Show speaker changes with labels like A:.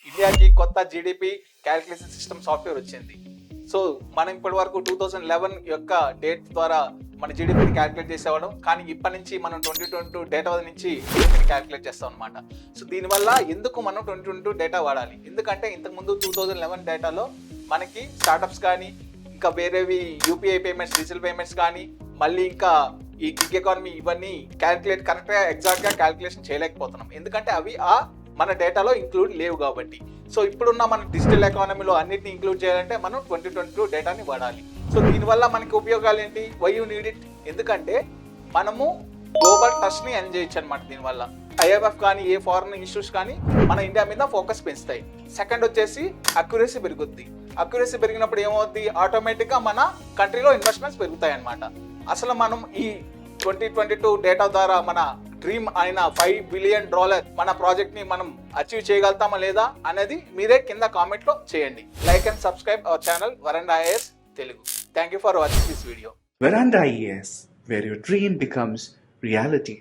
A: ఇండియాకి కొత్త GDP calculation system software వచ్చింది. సో మనం ఇప్పటి వరకు 2011 యొక్క డేట్ ద్వారా మన జీడిపిని క్యాలిక్యులేట్ చేసేవాళ్ళం. కానీ ఇప్పటి నుంచి మనం 2022 డేటా నుంచి జీడిపిని క్యాలిక్యులేట్ చేస్తాం అనమాట. సో దీనివల్ల ఎందుకు మనం 2022 డేటా వాడాలి? ఎందుకంటే ఇంతకుముందు 2011 డేటాలో మనకి స్టార్టప్స్ కానీ ఇంకా వేరేవి యూపీఐ పేమెంట్స్, డిజిటల్ పేమెంట్స్ కానీ మళ్ళీ ఇంకా ఈ గిగ్ ఎకానమీ ఇవన్నీ కరెక్ట్గా ఎగ్జాక్ట్గా క్యాలిక్యులేషన్ చేయలేకపోతున్నాం. ఎందుకంటే అవి మన డేటాలో ఇంక్లూడ్ లేవు కాబట్టి. సో ఇప్పుడున్న మన డిజిటల్ ఎకానమీలో అన్నిటిని ఇంక్లూడ్ చేయాలంటే మనం 2022 డేటాని వాడాలి. సో దీనివల్ల మనకి ఉపయోగాలు ఏంటి? Why you need it? ఎందుకంటే మనము గ్లోబల్ ట్రస్ట్ని ఎర్న్ చేయొచ్చు అనమాట. దీనివల్ల ఐఎంఎఫ్ కానీ ఏ ఫారెన్ ఇన్స్టిట్యూట్స్ కానీ మన ఇండియా మీద ఫోకస్ పెంచుతాయి. సెకండ్ వచ్చేసి అక్యురసీ పెరుగుద్ది. అక్యురసీ పెరిగినప్పుడు ఏమవుద్ది? ఆటోమేటిక్గా మన కంట్రీలో ఇన్వెస్ట్మెంట్స్ పెరుగుతాయి అనమాట. అసలు మనం ఈ 2022 డేటా ద్వారా మన డ్రీమ్ అయిన $5 బిలియన్ మన ప్రాజెక్ట్ ని మనం అచీవ్ చేయగలుగుతామా లేదా అనేది మీరే కింద కామెంట్ లో చేయండి. Like and subscribe our channel Veranda IAS Telugu. Thank you for watching this video.
B: Veranda IAS, where your dream becomes reality.